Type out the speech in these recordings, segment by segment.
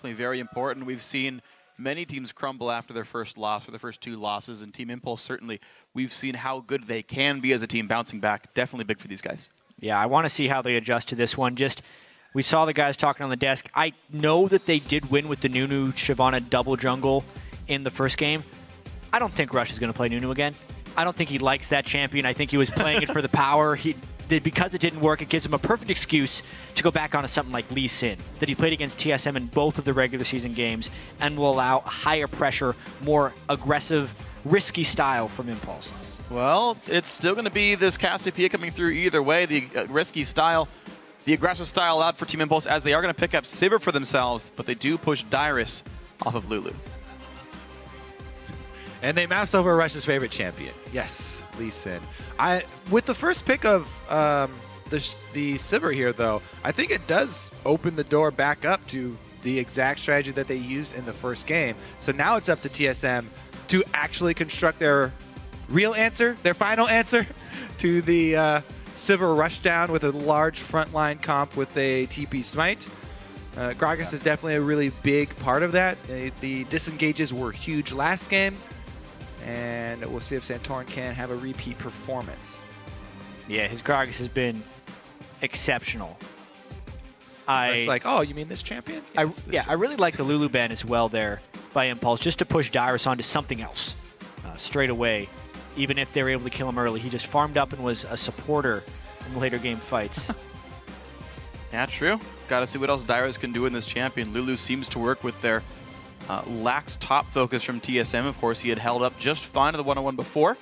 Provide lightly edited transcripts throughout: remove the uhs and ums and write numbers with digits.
Very important. We've seen many teams crumble after their first loss or their first two losses, and Team Impulse certainly, we've seen how good they can be as a team bouncing back. Definitely big for these guys. Yeah, I want to see how they adjust to this one. We saw the guys talking on the desk. I know that they did win with the Nunu Shyvana double jungle in the first game. I don't think Rush is going to play Nunu again. I don't think he likes that champion. I think he was playing it for the power. Because it didn't work, it gives him a perfect excuse to go back onto something like Lee Sin, that he played against TSM in both of the regular season games and will allow higher pressure, more aggressive, risky style from Impulse. Well, it's still going to be this Cassiopeia coming through either way. The risky style, the aggressive style out for Team Impulse, as they are going to pick up Sivir for themselves, but they do push Dyrus off of Lulu. And they mouse over Rush's favorite champion. Yes, Lee Sin. With the first pick of the Sivir here, though, I think it does open the door back up to the exact strategy that they used in the first game. So now it's up to TSM to actually construct their real answer, their final answer to the Sivir rushdown with a large frontline comp with a TP Smite. Gragas is definitely a really big part of that. The disengages were huge last game. And we'll see if Santorin can have a repeat performance. Yeah, his Gragas has been exceptional. Like, oh, you mean this champion? Yes, I really like the Lulu ban as well there by Impulse, just to push Dyrus onto something else straight away. Even if they were able to kill him early, he just farmed up and was a supporter in the later game fights. Yeah, true. Got to see what else Dyrus can do in this champion. Lulu seems to work with their lax top focus from TSM. Of course, he had held up just fine in the 1-on-1 before.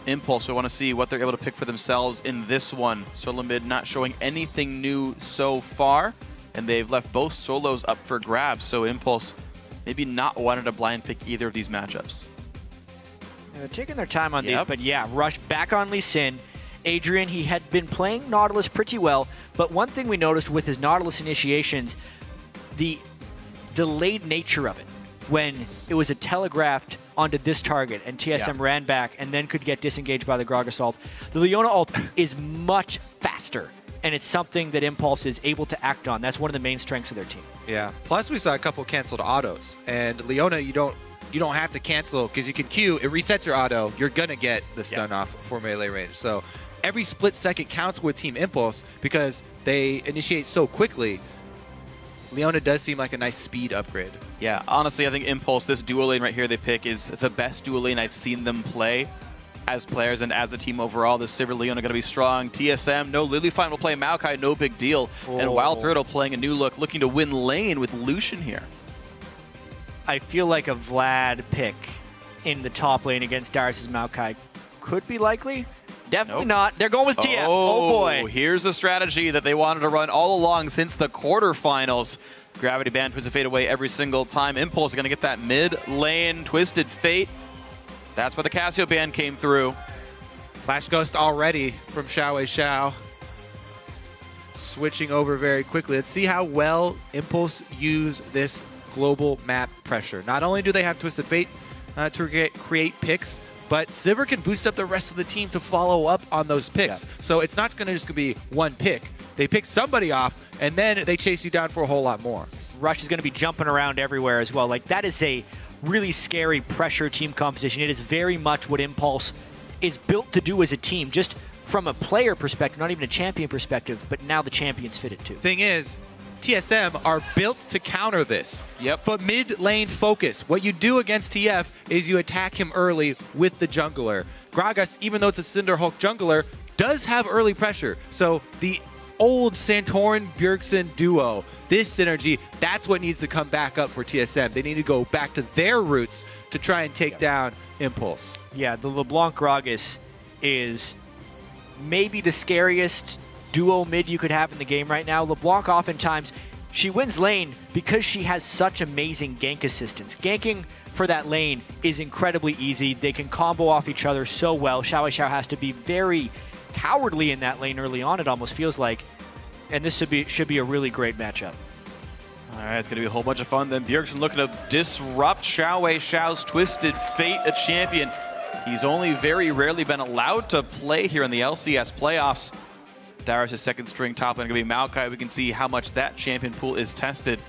Impulse, we want to see what they're able to pick for themselves in this one. SoloMid not showing anything new so far, and they've left both solos up for grabs, so Impulse maybe not wanted to blind pick either of these matchups. Yeah, they're taking their time on these, but yeah, Rush back on Lee Sin. Adrian, he had been playing Nautilus pretty well, but one thing we noticed with his Nautilus initiations, the delayed nature of it, when it was a telegraphed onto this target and TSM ran back and then could get disengaged by the Gragas ult. The Leona ult is much faster, and it's something that Impulse is able to act on. That's one of the main strengths of their team. Yeah. Plus, we saw a couple canceled autos, and Leona, you don't have to cancel because you can Q. It resets your auto. You're gonna get the stun off for melee range. So every split second counts with Team Impulse because they initiate so quickly. Leona does seem like a nice speed upgrade. Yeah, honestly, I think Impulse, this duo lane right here they pick, is the best duo lane I've seen them play as players and as a team overall. The Sivir Leona going to be strong. TSM, no Lilyfine will play Maokai, no big deal. Oh. And Wild Turtle playing a new look, looking to win lane with Lucian here. I feel like a Vlad pick in the top lane against Darius' Maokai could be likely. Definitely not. They're going with TF. Oh, boy. Here's a strategy that they wanted to run all along since the quarterfinals. Gravity Band, Twisted Fate away every single time. Impulse are going to get that mid lane Twisted Fate. That's where the Cassio Band came through. Flash Ghost already from Xiao. Switching over very quickly. Let's see how well Impulse use this global map pressure. Not only do they have Twisted Fate to create picks, but Sivir can boost up the rest of the team to follow up on those picks. Yeah. So it's not going to just be one pick. They pick somebody off, and then they chase you down for a whole lot more. Rush is going to be jumping around everywhere as well. Like, that is a really scary pressure team composition. It is very much what Impulse is built to do as a team, just from a player perspective, not even a champion perspective, but now the champions fit it too. Thing is, TSM are built to counter this. Yep. But mid lane focus. What you do against TF is you attack him early with the jungler. Gragas, even though it's a Cinderhulk jungler, does have early pressure. So the old Santorin-Bjergsen duo, this synergy, that's what needs to come back up for TSM. They need to go back to their roots to try and take down Impulse. Yeah, the LeBlanc Gragas is maybe the scariest duo mid you could have in the game right now. LeBlanc oftentimes, she wins lane because she has such amazing gank assistance. Ganking for that lane is incredibly easy. They can combo off each other so well. Xiao has to be very cowardly in that lane early on, it almost feels like. And this should be a really great matchup. All right, it's going to be a whole bunch of fun then. Bjergsen looking to disrupt Xiao's Twisted Fate, a champion. He's only very rarely been allowed to play here in the LCS playoffs. Darius' second string top lane going to be Maokai. We can see how much that champion pool is tested.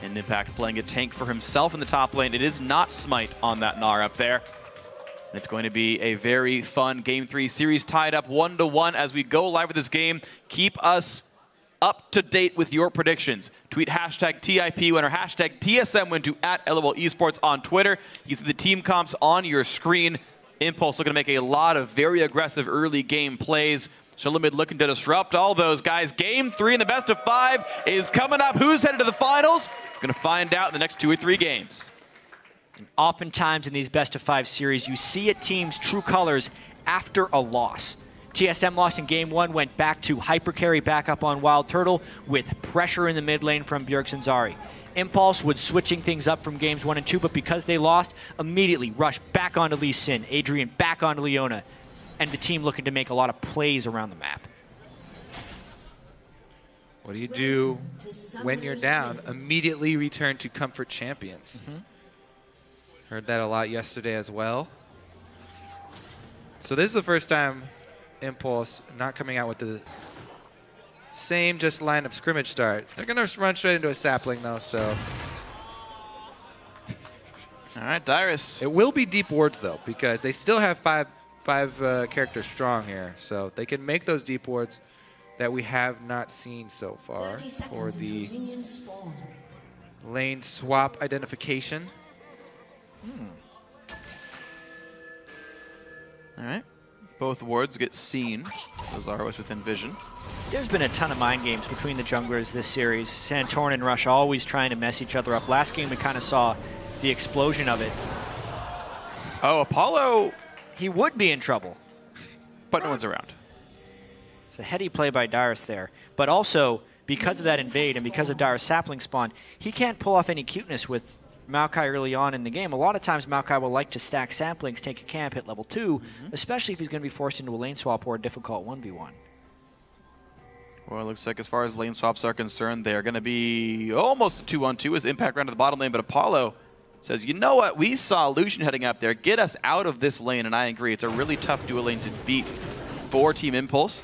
And Impact playing a tank for himself in the top lane. It is not Smite on that Gnar up there. It's going to be a very fun Game 3 series tied up 1-1 as we go live with this game. Keep us up to date with your predictions. Tweet hashtag TIP winner, hashtag TSM win to @LOL Esports on Twitter. You see the team comps on your screen. Impulse looking to make a lot of very aggressive early game plays. SoloMid looking to disrupt all those guys. Game 3 in the best of 5 is coming up. Who's headed to the finals? We're going to find out in the next 2 or 3 games. And oftentimes in these best of 5 series, you see a team's true colors after a loss. TSM lost in Game 1, went back to hyper carry back up on Wild Turtle with pressure in the mid lane from Bjergsen Zari. Impulse was switching things up from Games 1 and 2, but because they lost, immediately rushed back onto Lee Sin, Adrian back onto Leona, and the team looking to make a lot of plays around the map. What do you do when you're down? Immediately return to Comfort Champions. Heard that a lot yesterday as well. So this is the first time Impulse not coming out with the same just line of scrimmage start. They're going to run straight into a sapling though, so. All right, Dyrus. It will be deep wards though, because they still have five characters strong here. So they can make those deep wards that we have not seen so far for the lane swap identification. All right. Both wards get seen. Those are always within vision. There's been a ton of mind games between the junglers this series. Santorin and Rush always trying to mess each other up. Last game we kind of saw the explosion of it. Oh, Apollo. He would be in trouble. But no one's around. It's a heady play by Dyrus there. But also, because of that invade and because of Dyrus' sapling spawn, he can't pull off any cuteness with Maokai early on in the game. A lot of times Maokai will like to stack saplings, take a camp, hit level 2, especially if he's going to be forced into a lane swap or a difficult 1v1. Well, it looks like as far as lane swaps are concerned, they're going to be almost a 2-on-2 as Impact ran to the bottom lane, but Apollo says, you know what, we saw Lucian heading up there. Get us out of this lane, and I agree. It's a really tough duo lane to beat for Team Impulse.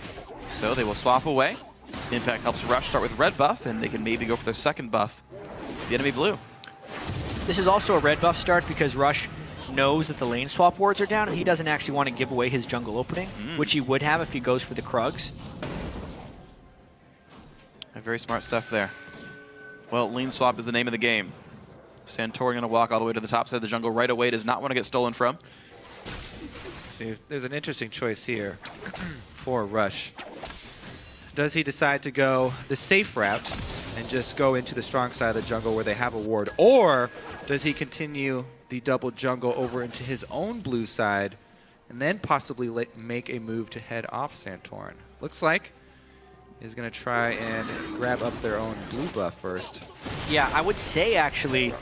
So they will swap away. Impact helps Rush start with red buff, and they can maybe go for their second buff, the enemy blue. This is also a red buff start because Rush knows that the lane swap wards are down, and he doesn't actually want to give away his jungle opening, which he would have if he goes for the Krugs. Very smart stuff there. Well, lane swap is the name of the game. Santorin going to walk all the way to the top side of the jungle right away. Does not want to get stolen from. See, there's an interesting choice here for Rush. Does he decide to go the safe route and just go into the strong side of the jungle where they have a ward? Or does he continue the double jungle over into his own blue side and then possibly make a move to head off Santorin? Looks like he's going to try and grab up their own blue buff first. Yeah, I would say actually,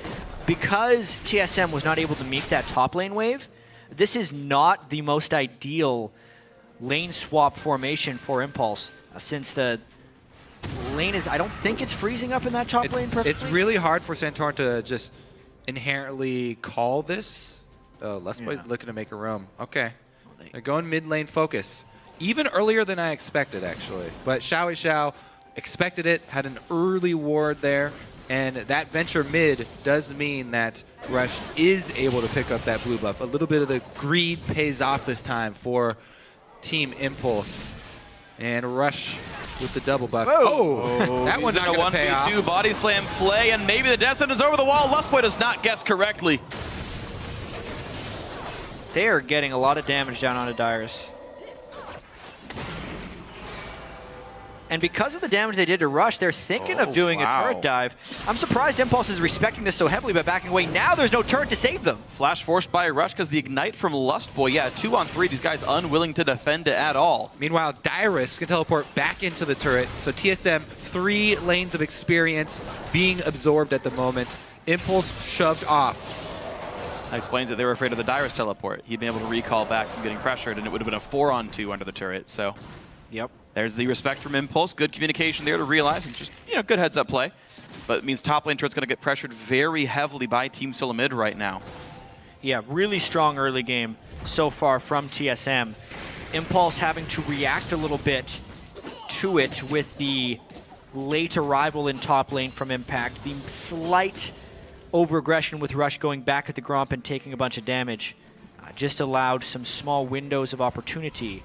because TSM was not able to meet that top lane wave, this is not the most ideal lane swap formation for Impulse, since the lane is, I don't think it's freezing up in that top lane perfectly. It's really hard for Santorin to just inherently call this. Let's looking to make a roam. Okay, they're going mid lane focus. Even earlier than I expected, actually. But Xiao expected it, had an early ward there, and that venture mid does mean that Rush is able to pick up that blue buff. A little bit of the greed pays off this time for Team Impulse. And Rush with the double buff. Oh, that one's not going to pay off. Body slam Flay, and maybe the Death Sentence over the wall. Lustboy does not guess correctly. They are getting a lot of damage down onto Dyrus. And because of the damage they did to Rush, they're thinking of doing a turret dive. I'm surprised Impulse is respecting this so heavily by backing away. Now there's no turret to save them. Flash forced by Rush because the Ignite from Lustboy. Yeah, 2-on-3. These guys unwilling to defend it at all. Meanwhile, Dyrus can teleport back into the turret. So TSM, 3 lanes of experience being absorbed at the moment. Impulse shoved off. That explains that they were afraid of the Dyrus teleport. He'd been able to recall back from getting pressured, and it would have been a 4-on-2 under the turret. So, yep. There's the respect from Impulse. Good communication there to realize, and just, good heads-up play. But it means top lane turret's going to get pressured very heavily by Team SoloMid right now. Yeah, really strong early game so far from TSM. Impulse having to react a little bit to it with the late arrival in top lane from Impact. The slight over-aggression with Rush going back at the Gromp and taking a bunch of damage just allowed some small windows of opportunity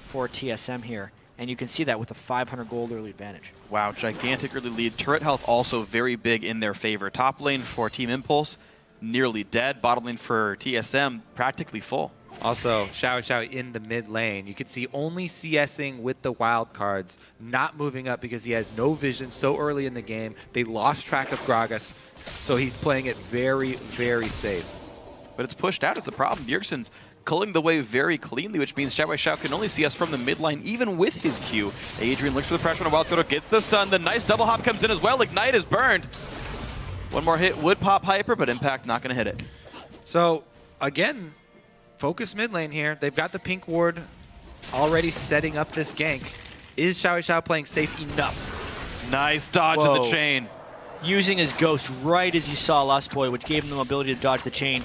for TSM here. And you can see that with a 500 gold early advantage. Wow, gigantic early lead. Turret health also very big in their favor. Top lane for Team Impulse, nearly dead. Bottom lane for TSM, practically full. Also, Xiao in the mid lane. You can see only CSing with the wild cards, not moving up because he has no vision so early in the game. They lost track of Gragas, so he's playing it very, very safe. But it's pushed out as the problem. Bjergsen's culling the way very cleanly, which means Xiao can only see us from the mid lane, even with his Q. Adrian looks for the pressure on a wild card, gets the stun. The nice double hop comes in as well. Ignite is burned. One more hit would pop Hyper, but Impact not going to hit it. So, again, focus mid lane here. They've got the pink ward already setting up this gank. Is Xiao playing safe enough? Nice dodge of the chain. Using his ghost right as he saw Lustboy, which gave him the ability to dodge the chain.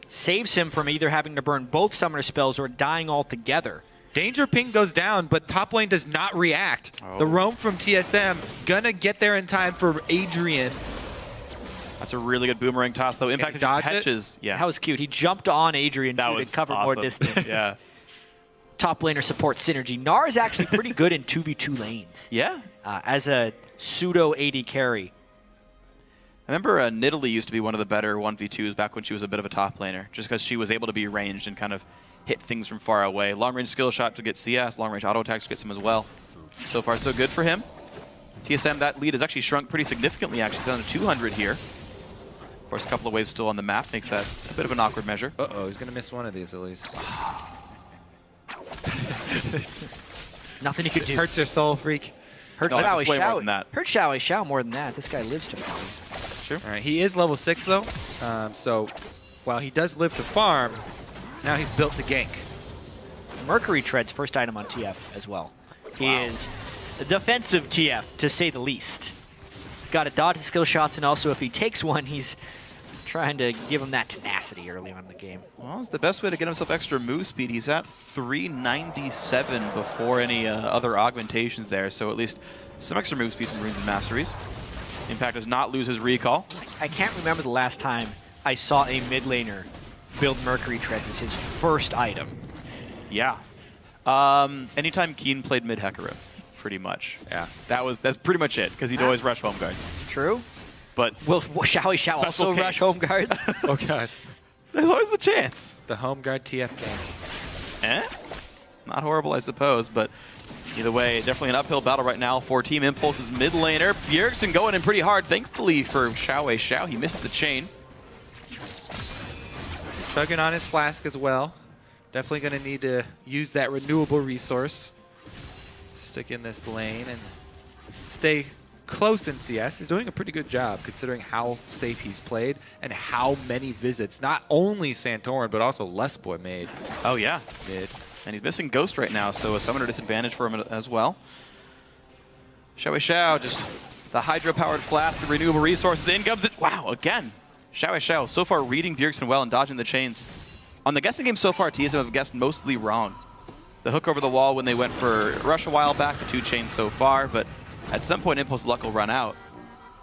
Saves him from either having to burn both summoner spells or dying altogether. Danger ping goes down, but top lane does not react. The roam from TSM gonna get there in time for Adrian. That's a really good boomerang toss, though. Impact catches. Yeah, that was cute. He jumped on Adrian to cover awesome. more distance. Yeah. Top laner support synergy. Gnar is actually pretty good in 2v2 lanes. Yeah. As a pseudo AD carry. I remember Nidalee used to be one of the better 1v2s back when she was a bit of a top laner, just because she was able to be ranged and kind of hit things from far away. Long-range skill shot to get CS, long-range auto attacks gets him as well. So far, so good for him. TSM, that lead has actually shrunk pretty significantly, actually, down to 200 here. Of course, a couple of waves still on the map makes that a bit of an awkward measure. Uh-oh, he's going to miss one of these at least. Nothing he could do. Hurts your soul, freak. Hurt Xiao more than that. This guy lives to farm. Sure. All right, he is level 6 though, so while he does live to farm, now he's built to gank. Mercury Tread's first item on TF as well. He is a defensive TF, to say the least. He's got to dodge the skill shots, and also if he takes one, he's trying to give him that tenacity early on in the game. Well, it's the best way to get himself extra move speed. He's at 397 before any other augmentations there, so at least some extra move speed from Runes and Masteries. Impact does not lose his recall. I can't remember the last time I saw a mid laner build Mercury Tread as his first item. Yeah. Anytime Keen played mid Hecarim, pretty much. Yeah. That's pretty much it, because he'd always rush home guards. True. But will Xiao also rush home guards? Oh god. There's always the chance. The home guard TF gank. Not horrible, I suppose, but either way, definitely an uphill battle right now for Team Impulse's mid laner. Bjergsen going in pretty hard, thankfully for Xiao. He misses the chain. Chugging on his flask as well. Definitely going to need to use that renewable resource. Stick in this lane and stay close in CS. He's doing a pretty good job considering how safe he's played and how many visits not only Santorin but also Lustboy made. Oh yeah. Mid. And he's missing Ghost right now, so a summoner disadvantage for him as well. Xiao, just the hydro-powered flask, the renewable resources, in comes it. Wow, again. Xiao so far reading Bjergsen well and dodging the chains. On the guessing game so far, TSM have guessed mostly wrong. The hook over the wall when they went for Rush a while back, the 2 chains so far, but at some point Impulse luck will run out.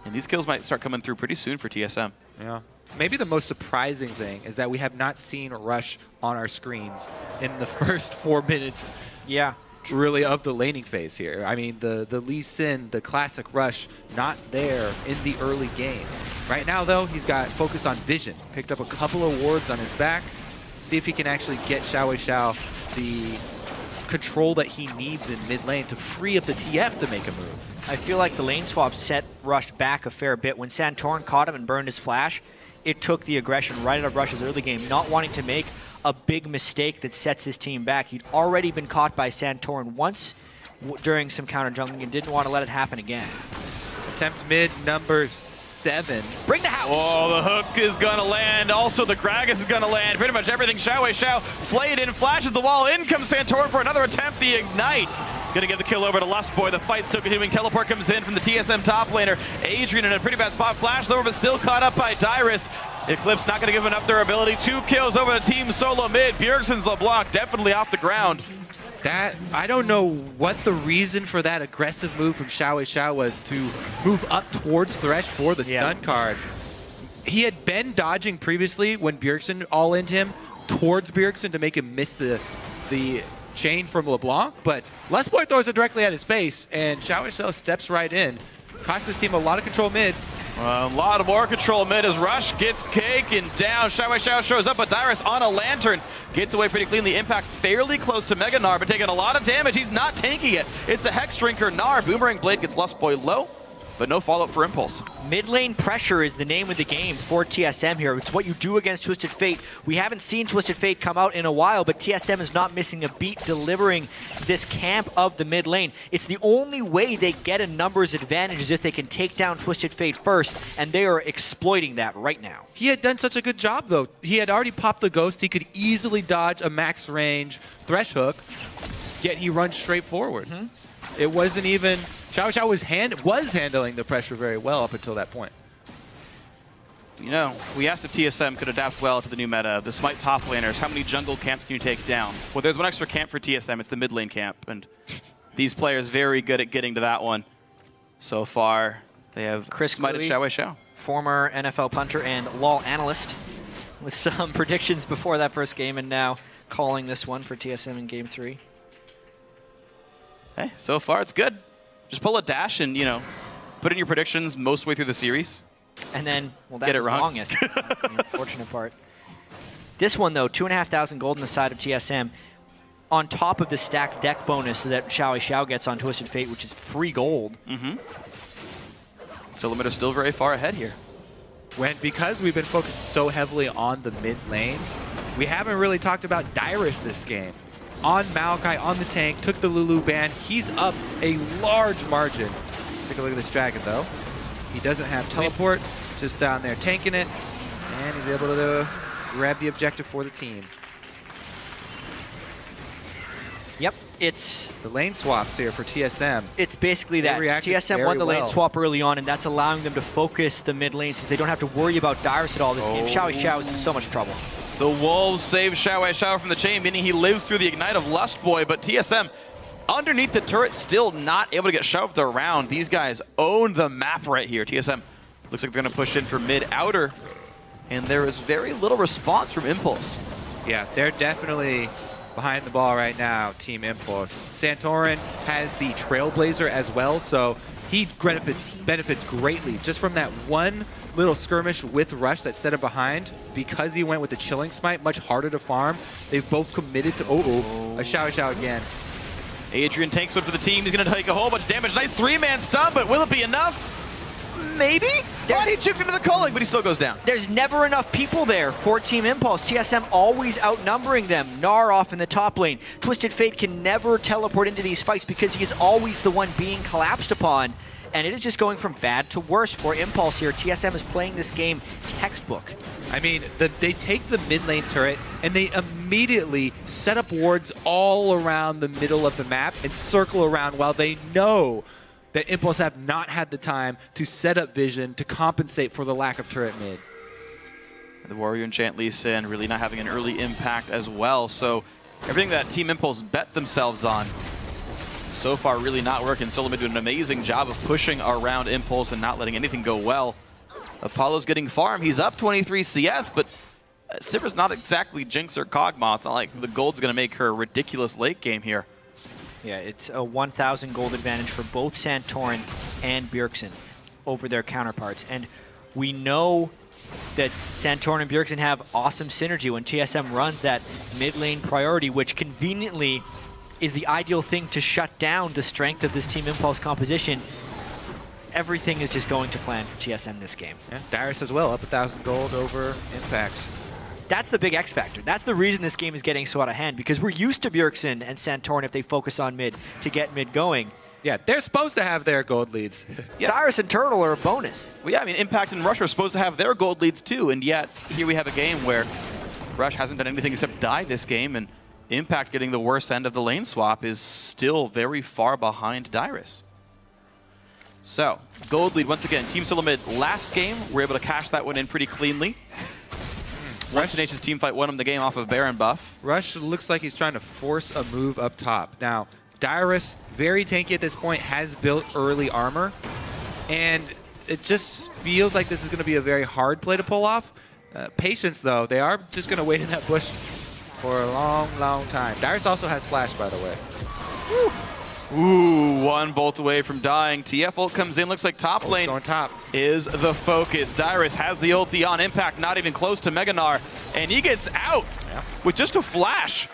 And these kills might start coming through pretty soon for TSM. Yeah. Maybe the most surprising thing is that we have not seen Rush on our screens in the first 4 minutes. Yeah. Really of the laning phase here. I mean, the Lee Sin, the classic Rush, not there in the early game. Right now, though, he's got focus on vision. Picked up a couple of wards on his back. See if he can actually get Xiao the control that he needs in mid lane to free up the TF to make a move. I feel like the lane swap set Rush back a fair bit. When Santorin caught him and burned his flash, it took the aggression right out of Rush's early game, not wanting to make a big mistake that sets his team back. He'd already been caught by Santorin once during some counter jungling and didn't want to let it happen again. Attempt mid number 7. Bring the house! Oh, the hook is gonna land. Also, the Gragas is gonna land. Pretty much everything. Xiao flayed in, flashes the wall. In comes Santorin for another attempt. The ignite. Gonna get the kill over to Lustboy. The fight's still continuing. Teleport comes in from the TSM top laner. Adrian in a pretty bad spot. Flashed over, but still caught up by Dyrus. Eclipse not gonna give enough durability. 2 kills over the team SoloMid. Bjergsen's LeBlanc definitely off the ground. That, I don't know what the reason for that aggressive move from Xiao was to move up towards Thresh for the stun card. He had been dodging previously when Bjergsen all-in'd him towards Bjergsen to make him miss the chain from LeBlanc, but Lustboy throws it directly at his face, and Xiao steps right in. Cost this team a lot of control mid. A lot of more control mid as Rush gets taken down. Xiao shows up, but Dyrus on a lantern gets away pretty cleanly. Impact fairly close to Mega Gnar, but taking a lot of damage. He's not tanking it. It's a Hex Drinker. Gnar, Boomerang Blade gets Lustboy low, but no follow-up for Impulse. Mid lane pressure is the name of the game for TSM here. It's what you do against Twisted Fate. We haven't seen Twisted Fate come out in a while, but TSM is not missing a beat delivering this camp of the mid lane. It's the only way they get a numbers advantage is if they can take down Twisted Fate first, and they are exploiting that right now. He had done such a good job, though. He had already popped the Ghost. He could easily dodge a max range Thresh hook, yet he runs straight forward. It wasn't even... Xiao was handling the pressure very well up until that point. You know, we asked if TSM could adapt well to the new meta. The Smite top laners, how many jungle camps can you take down? Well, there's one extra camp for TSM. It's the mid lane camp, and these players very good at getting to that one. So far, they have smited Xiao. Former NFL punter and LoL analyst with some predictions before that first game, and now calling this one for TSM in Game 3. Hey, so far it's good. Just pull a dash and, you know, put in your predictions most way through the series. And then, well, get it wrong. That's the unfortunate part. This one, though, 2,500 gold on the side of TSM, on top of the stacked deck bonus that Xiao gets on Twisted Fate, which is free gold. SoloMid is still very far ahead here. Because we've been focused so heavily on the mid lane, we haven't really talked about Dyrus this game. On Maokai, on the tank, took the Lulu ban. He's up a large margin. Take a look at this dragon, though. He doesn't have teleport, just down there tanking it, and he's able to grab the objective for the team. Yep, it's... The lane swaps here for TSM. It's basically that. TSM won the lane swap early on, and that's allowing them to focus the mid lane since they don't have to worry about Dyrus at all this game. Xiao is in so much trouble. The Wolves save Xiao from the chain, meaning he lives through the Ignite of Lustboy, but TSM underneath the turret still not able to get shoved around. These guys own the map right here. TSM looks like they're going to push in for mid-outer, and there is very little response from Impulse. Yeah, they're definitely behind the ball right now, Team Impulse. Santorin has the Trailblazer as well, so he benefits greatly just from that one little skirmish with Rush that set him behind. Because he went with the Chilling Smite, much harder to farm. They've both committed to... a Xiao again. Adrian tanks one for the team. He's going to take a whole bunch of damage. Nice three-man stun, but will it be enough? Maybe? Thought he chipped into the culling, but he still goes down. There's never enough people there for Team Impulse. TSM always outnumbering them. Gnar off in the top lane. Twisted Fate can never teleport into these fights because he is always the one being collapsed upon. And it is just going from bad to worse for Impulse here. TSM is playing this game textbook. I mean, they take the mid lane turret and they immediately set up wards all around the middle of the map and circle around while they know that Impulse have not had the time to set up vision to compensate for the lack of turret mid. The Warrior Enchant Lee Sin really not having an early impact as well. So everything that Team Impulse bet themselves on so far really not working. SoloMid doing an amazing job of pushing around Impulse and not letting anything go well. Apollo's getting farmed. He's up 23 CS, but Sivir's not exactly Jinx or Kog'Maw. It's not like the gold's going to make her a ridiculous late game here. Yeah, it's a 1,000 gold advantage for both Santorin and Bjergsen over their counterparts. And we know that Santorin and Bjergsen have awesome synergy when TSM runs that mid lane priority, which conveniently is the ideal thing to shut down the strength of this Team Impulse composition. Everything is just going to plan for TSM this game. Yeah, Dyrus as well, up 1,000 gold over Impact. That's the big X factor. That's the reason this game is getting so out of hand, because we're used to Bjergsen and Santorin, if they focus on mid, to get mid going. Yeah, they're supposed to have their gold leads. Yeah. Dyrus and Turtle are a bonus. Well, yeah, I mean, Impact and Rush are supposed to have their gold leads too, and yet here we have a game where Rush hasn't done anything except die this game, and Impact getting the worst end of the lane swap is still very far behind Dyrus. So, gold lead once again. Team SoloMid last game, we're able to cash that one in pretty cleanly. One Tenacious team fight won him the game off of Baron buff. Rush looks like he's trying to force a move up top. Now, Dyrus, very tanky at this point, has built early armor. And it just feels like this is going to be a very hard play to pull off. Patience, though. They are just going to wait in that bush for a long, long time. Dyrus also has flash, by the way. Woo. Ooh, one bolt away from dying. TF ult comes in. Looks like top lane on top is the focus. Dyrus has the ulti on. Impact not even close to Meganar. And he gets out with just a flash.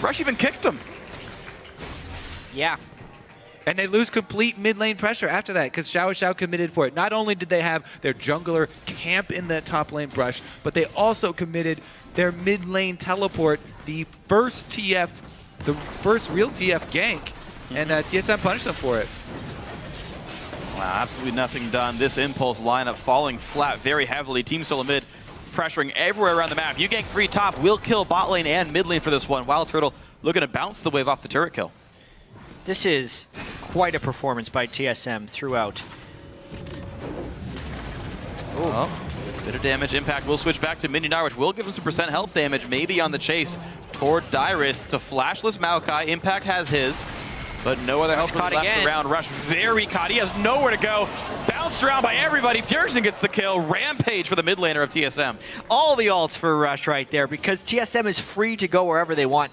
Rush even kicked him. Yeah. And they lose complete mid lane pressure after that because Xiao committed for it. Not only did they have their jungler camp in that top lane brush, but they also committed their mid lane teleport, the first real TF gank, and TSM punished them for it. Wow, absolutely nothing done. This Impulse lineup falling flat very heavily. Team SoloMid pressuring everywhere around the map. You gank free top, will kill bot lane and mid lane for this one. Wild Turtle looking to bounce the wave off the turret kill. This is quite a performance by TSM throughout. Oh, bit of damage. Impact will switch back to Mininar, which will give him some percent health damage, maybe on the chase toward Dyrus. It's a flashless Maokai. Impact has his, but no other help left around. Rush very caught. He has nowhere to go. Bounced around by everybody. Bjergsen gets the kill. Rampage for the mid laner of TSM. All the ults for Rush right there because TSM is free to go wherever they want.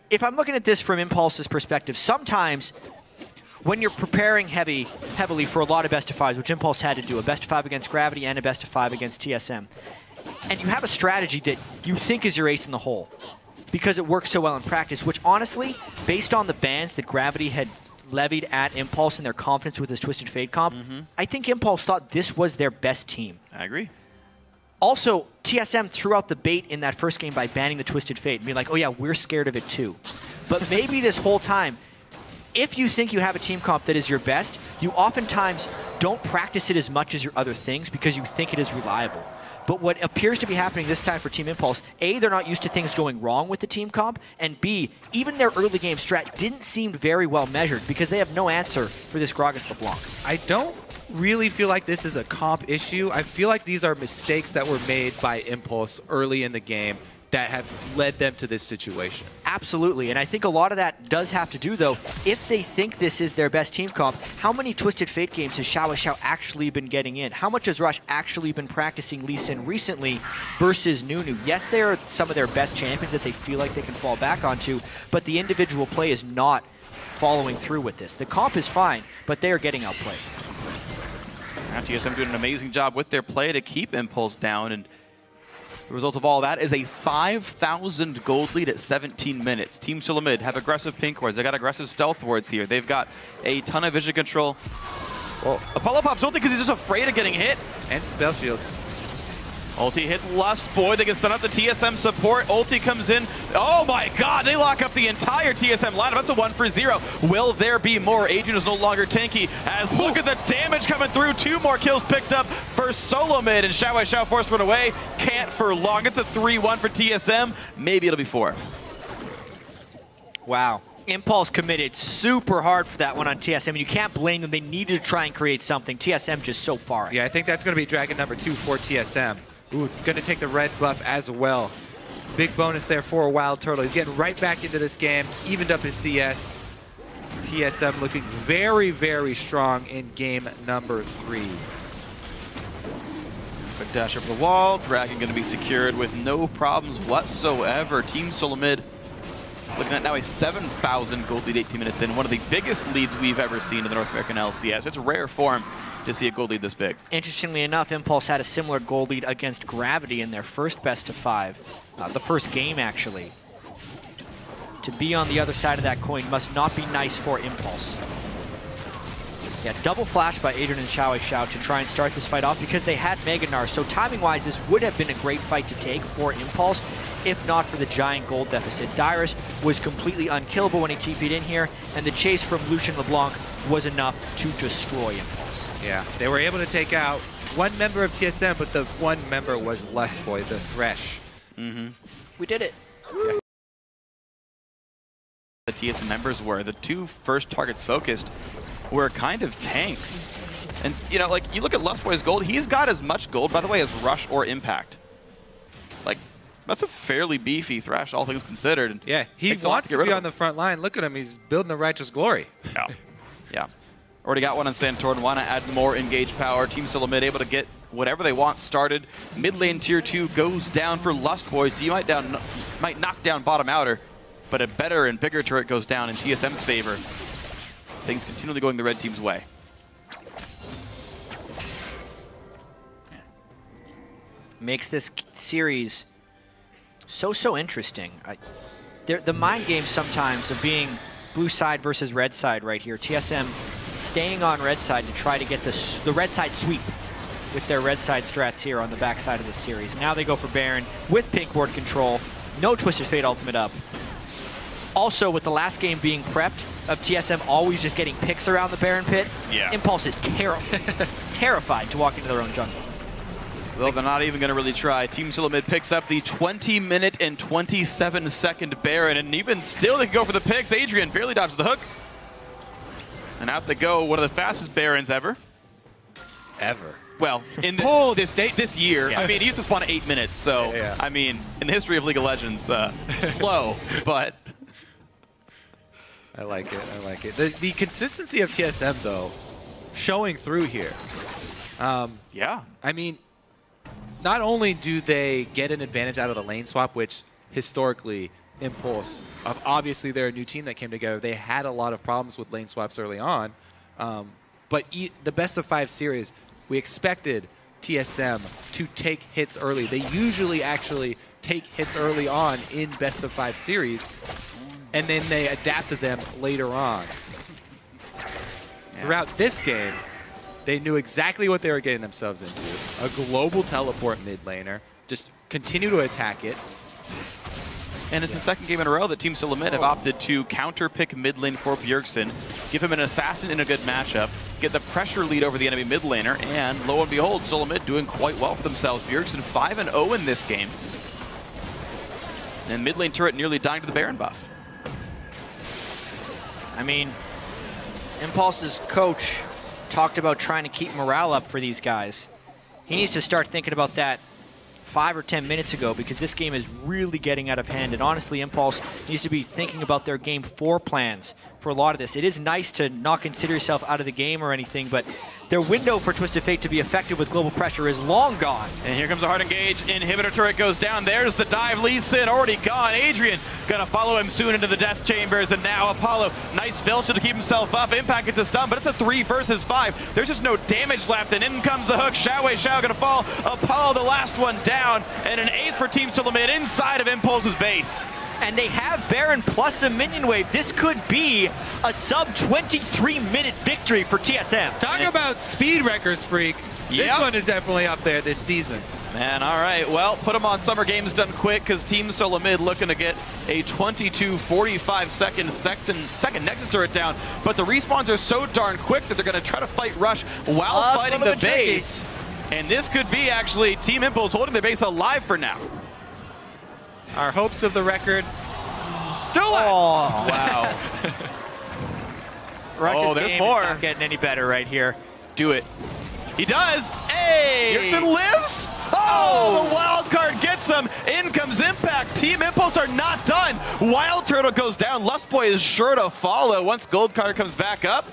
If I'm looking at this from Impulse's perspective, sometimes when you're preparing heavily for a lot of best of fives, which Impulse had to do, a best of 5 against Gravity and a best of 5 against TSM, and you have a strategy that you think is your ace in the hole because it works so well in practice, which honestly, based on the bans that Gravity had levied at Impulse and their confidence with his Twisted Fate comp, I think Impulse thought this was their best team. I agree. Also, TSM threw out the bait in that first game by banning the Twisted Fate and being like, oh yeah, we're scared of it too. But maybe this whole time, if you think you have a team comp that is your best, you oftentimes don't practice it as much as your other things because you think it is reliable. But what appears to be happening this time for Team Impulse, A, they're not used to things going wrong with the team comp, and B, even their early game strat didn't seem very well measured because they have no answer for this Gragas LeBlanc. I don't really feel like this is a comp issue. I feel like these are mistakes that were made by Impulse early in the game that have led them to this situation. Absolutely, and I think a lot of that does have to do, though, if they think this is their best team comp, how many Twisted Fate games has Xiao actually been getting in? How much has Rush actually been practicing Lee Sin recently versus Nunu? Yes, they are some of their best champions that they feel like they can fall back onto, but the individual play is not following through with this. The comp is fine, but they are getting outplayed. Now TSM doing an amazing job with their play to keep Impulse down, and the result of all that is a 5,000 gold lead at 17 minutes. Team SoloMid have aggressive pink wards. They got aggressive stealth wards here. They've got a ton of vision control. Well, Apollo pops ulti because he's just afraid of getting hit. And spell shields. Ulti hits Lust Boy. They can stun up the TSM support. Ulti comes in. Oh my god, they lock up the entire TSM lineup. That's a 1 for 0. Will there be more? Adrian is no longer tanky. As look at the damage coming through. 2 more kills picked up for SoloMid. And Xiao forced one away. Can't for long. It's a 3-1 for TSM. Maybe it'll be 4. Wow. Impulse committed super hard for that one on TSM, and you can't blame them. They needed to try and create something. TSM just so far. Yeah, I think that's going to be Dragon number 2 for TSM. Ooh, going to take the red buff as well. Big bonus there for Wild Turtle. He's getting right back into this game, evened up his CS. TSM looking very, very strong in game number 3. Quick dash over the wall. Dragon going to be secured with no problems whatsoever. Team SoloMid looking at now a 7,000 gold lead 18 minutes in. One of the biggest leads we've ever seen in the North American LCS. It's rare form to see a gold lead this big. Interestingly enough, Impulse had a similar gold lead against Gravity in their first best of 5. The first game, actually. To be on the other side of that coin must not be nice for Impulse. Yeah, double flash by Adrian and Xiao to try and start this fight off because they had Meganar. So timing-wise, this would have been a great fight to take for Impulse, if not for the giant gold deficit. Dyrus was completely unkillable when he TP'd in here, and the chase from Lucian LeBlanc was enough to destroy Impulse. Yeah, they were able to take out one member of TSM, but the one member was Lust Boy, the Thresh. We did it. Yeah. The TSM members were. The 2 first targets focused were kind of tanks. And, you know, like, you look at Lustboy's gold, he's got as much gold, by the way, as Rush or Impact. Like, that's a fairly beefy Thresh, all things considered. Yeah, he wants to be on the front line. Look at him. He's building a righteous glory. Yeah. Yeah. Already got one on Santorin. Want to add more engage power. Team SoloMid able to get whatever they want started. Mid lane tier 2 goes down for Lustboy, so you might knock down bottom outer, but a better and bigger turret goes down in TSM's favor. Things continually going the red team's way. Makes this series so interesting. The mind game sometimes of being blue side versus red side right here. TSM staying on red side to try to get the red side sweep with their red side strats here on the back side of this series. Now they go for Baron with pink ward control. No Twisted Fate ultimate up. Also, with the last game being prepped of TSM always just getting picks around the Baron pit, Impulse is terrified to walk into their own jungle. Well, they're not even going to really try. Team SoloMid picks up the 20-minute and 27-second Baron, and even still they can go for the picks. Adrian barely dodges the hook. And out they go, one of the fastest Barons ever. Well, in this year. Yeah. I mean, he used to spawn 8 minutes, so, I mean, in the history of League of Legends, slow, but... I like it, I like it. The consistency of TSM, though, showing through here. Yeah. I mean, not only do they get an advantage out of the lane swap, which historically Impulse, obviously they're a new team that came together. They had a lot of problems with lane swaps early on. But the best of 5 series, we expected TSM to take hits early. They usually actually take hits early on in best of 5 series, and then they adapted them later on. Throughout this game, they knew exactly what they were getting themselves into. A global teleport mid laner. Just continue to attack it. And it's the second game in a row that Team SoloMid have opted to counter-pick mid lane for Bjergsen, give him an assassin in a good matchup, get the pressure lead over the enemy mid laner, and lo and behold, SoloMid doing quite well for themselves. Bjergsen 5-0 in this game. And mid lane turret nearly dying to the Baron buff. I mean, Impulse's coach talked about trying to keep morale up for these guys. He needs to start thinking about that 5 or 10 minutes ago, because this game is really getting out of hand. And honestly, Impulse needs to be thinking about their game 4 plans for a lot of this. It is nice to not consider yourself out of the game or anything, but their window for Twisted Fate to be effective with global pressure is long gone. And here comes a hard engage. Inhibitor turret goes down. There's the dive. Lee Sin already gone. Adrian gonna follow him soon into the death chambers. And now Apollo, nice spell to keep himself up. Impact gets a stun, but it's a 3 versus 5. There's just no damage left. And in comes the hook. Xiao gonna fall. Apollo, the last one down. And an ace for Team SoloMid inside of Impulse's base. And they have Baron plus a minion wave. This could be a sub 23-minute victory for TSM. Talk about speed wreckers, Freak. This one is definitely up there this season. Man, all right. Well, put them on Summer Games Done Quick, because Team SoloMid looking to get a 22-45 second Nexus turret down. But the respawns are so darn quick that they're going to try to fight Rush while fighting the base. And this could be actually Team Impulse holding the base alive for now. Our hopes of the record still alive. Oh, wow. Rush's there's game more. is not getting any better right here. Do it. He does. Hey! Bjergsen lives. Oh, the wild card gets him. In comes Impact. Team Impulse are not done. Wild Turtle goes down. Lustboy is sure to follow once Gold Card comes back up.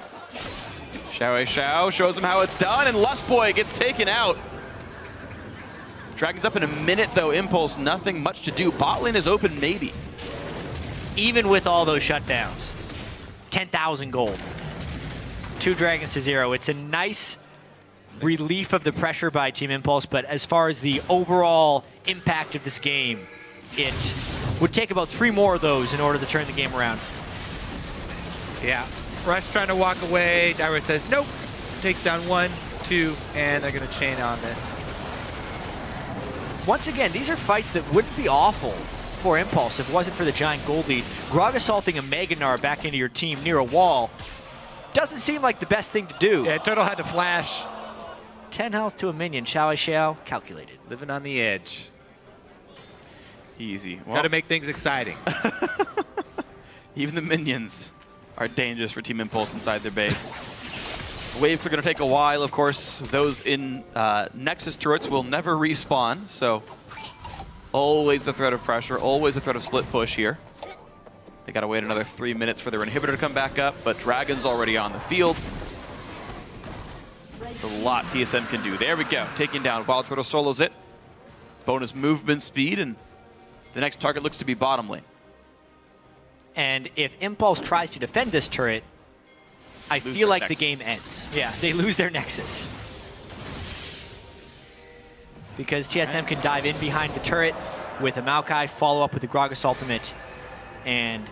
Xiao shows him how it's done, and Lustboy gets taken out. Dragon's up in a minute, though. Impulse, nothing much to do. Bot lane is open, maybe. Even with all those shutdowns, 10,000 gold. 2 Dragons to 0. It's a nice relief of the pressure by Team Impulse, but as far as the overall impact of this game, it would take about 3 more of those in order to turn the game around. Yeah. Rush trying to walk away. Dyra says nope. Takes down 1, 2, and they're going to chain on this. Once again, these are fights that wouldn't be awful for Impulse if it wasn't for the giant gold lead. Grog assaulting a Mega Gnar back into your team near a wall doesn't seem like the best thing to do. Yeah, Turtle had to flash. 10 health to a minion. Xiao, calculated. Living on the edge. Easy. Well, got to make things exciting. Even the minions are dangerous for Team Impulse inside their base. Waves are going to take a while. Of course, those in Nexus turrets will never respawn, so always a threat of pressure, always a threat of split push here. They got to wait another 3 minutes for their inhibitor to come back up, but Dragon's already on the field. There's a lot TSM can do. There we go, taking down Wild Turtle, solos it. Bonus movement speed, and the next target looks to be bottom lane. And if Impulse tries to defend this turret, I feel like the game ends. Yeah, they lose their Nexus. Because TSM can dive in behind the turret with a Maokai, follow up with the Gragas ultimate, and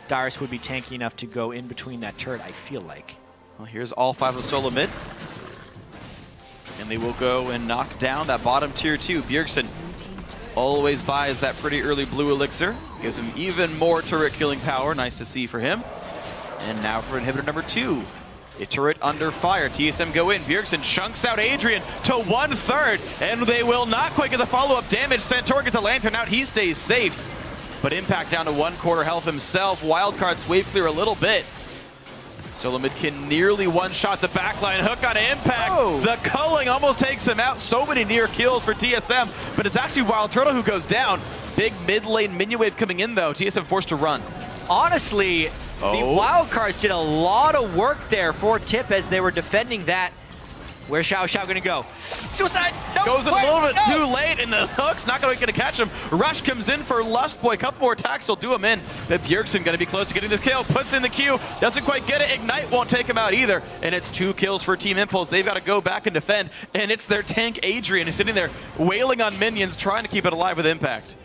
Dyrus would be tanky enough to go in between that turret, I feel like. Well, here's all 5 of SoloMid. And they will go and knock down that bottom tier 2. Bjergsen always buys that pretty early blue elixir. Gives him even more turret killing power. Nice to see for him. And now for inhibitor number 2. A turret under fire. TSM go in. Bjergsen chunks out Adrian to 1/3. And they will not quite get the follow-up damage. Santorin gets a lantern out. He stays safe. But Impact down to 1/4 health himself. Wildcards wave clear a little bit. SoloMid can nearly one-shot the backline. Hook on Impact. Oh. The culling almost takes him out. So many near kills for TSM. But it's actually Wild Turtle who goes down. Big mid-lane minion wave coming in, though. TSM forced to run. Honestly, the Wildcards did a lot of work there for Tip as they were defending that. Where's Xiao Xiao gonna go? Suicide! No, goes a little bit too late, and the hook's not gonna catch him. Rush comes in for Lustboy. A couple more attacks will do him in. But Bjergsen gonna be close to getting this kill. Puts in the Q. Doesn't quite get it. Ignite won't take him out either. And it's 2 kills for Team Impulse. They've got to go back and defend. And it's their tank Adrian who's sitting there wailing on minions, trying to keep it alive with Impact.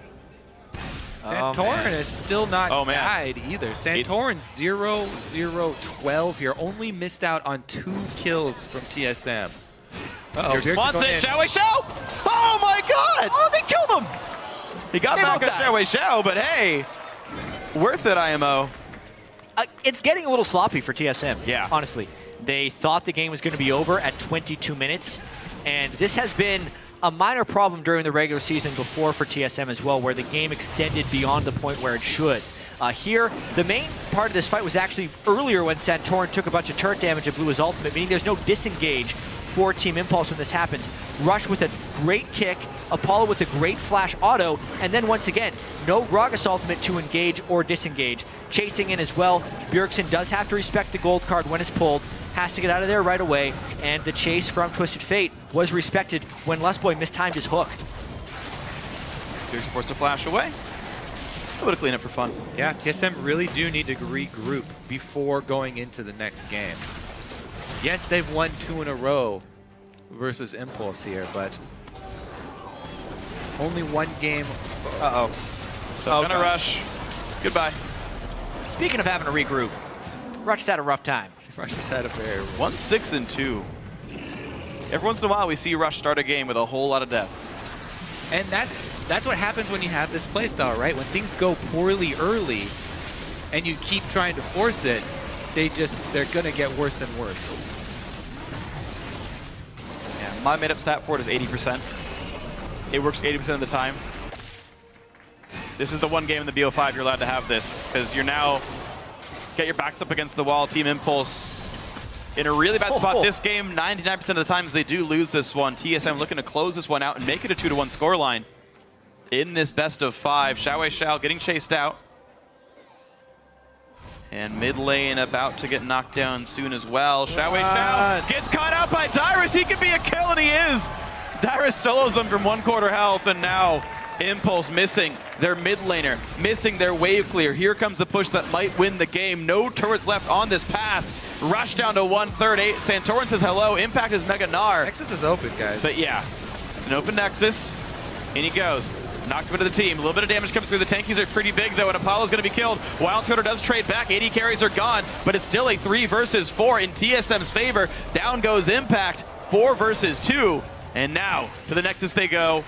Santorin is still not died either. Santorin 0-0-12 here. Only missed out on 2 kills from TSM. Here's wants it, Xiao Xiao! Oh my god! Oh, they killed him! He got back on Xiao Xiao, but hey, worth it, IMO. It's getting a little sloppy for TSM, yeah. Honestly. They thought the game was going to be over at 22 minutes, and this has been a minor problem during the regular season before for TSM as well, where the game extended beyond the point where it should. Here, the main part of this fight was actually earlier when Santorin took a bunch of turret damage and blew his ultimate, meaning there's no disengage for Team Impulse when this happens. Rush with a great kick, Apollo with a great flash auto, and then once again, no Gragas ultimate to engage or disengage. Chasing in as well, Bjergsen does have to respect the gold card when it's pulled, has to get out of there right away, and the chase from Twisted Fate was respected when Lustboy mistimed his hook. Bjergsen forced to flash away. A little cleanup for fun. Yeah, TSM really do need to regroup before going into the next game. Yes, they've won 2 in a row versus Impulse here, but only 1 game. Uh-oh. So gonna rush. Goodbye. Speaking of having to regroup, Rush has had a rough time. Rush has had a very 1-6-2. Every once in a while, we see Rush start a game with a whole lot of deaths. And that's what happens when you have this playstyle, right? When things go poorly early, and you keep trying to force it, they're gonna get worse and worse. Yeah, my made-up stat for it is 80%. It works 80% of the time. This is the one game in the BO5 you're allowed to have this, because you're now get your backs up against the wall. Team Impulse in a really bad spot. This game, 99% of the times they do lose this one. TSM looking to close this one out and make it a 2-1 scoreline in this best of 5. Xiao Xiao getting chased out. And mid lane about to get knocked down soon as well. Xiao Xiao gets caught out by Dyrus. He could be a kill, and he is. Dyrus solos him from 1/4 health, and now Impulse missing their mid laner, missing their wave clear. Here comes the push that might win the game. No turrets left on this path. Rush down to 1/3. Santorin says hello. Impact is Mega Gnar. Nexus is open, guys. But yeah, it's an open Nexus. In he goes. Knocks him into the team. A little bit of damage comes through. The tankies are pretty big, though, and Apollo's going to be killed. Wild Turtle does trade back. 80 carries are gone, but it's still a 3 versus 4 in TSM's favor. Down goes Impact. 4 versus 2. And now to the Nexus they go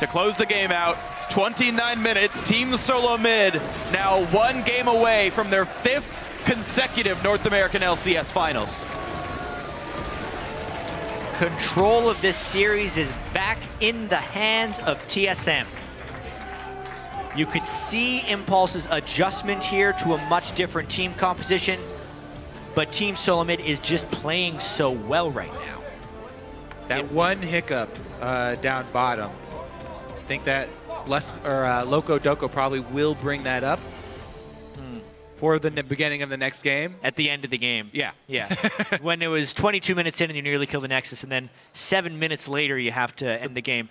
to close the game out. 29 minutes. Team SoloMid now 1 game away from their 5th consecutive North American LCS finals. Control of this series is back in the hands of TSM. You could see Impulse's adjustment here to a much different team composition, but Team SoloMid is just playing so well right now. That one hiccup down bottom, I think that Loco Doco probably will bring that up for the beginning of the next game. At the end of the game. Yeah. Yeah. When it was 22 minutes in and you nearly kill the Nexus, and then 7 minutes later you have to end the game.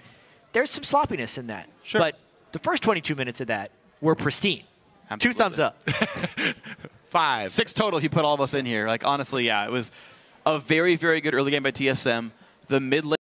There's some sloppiness in that. Sure. But the first 22 minutes of that were pristine. Absolutely. 2 thumbs up. 5. 6 total if you put all of us in here. Like, honestly, yeah, it was a very, very good early game by TSM. The mid lane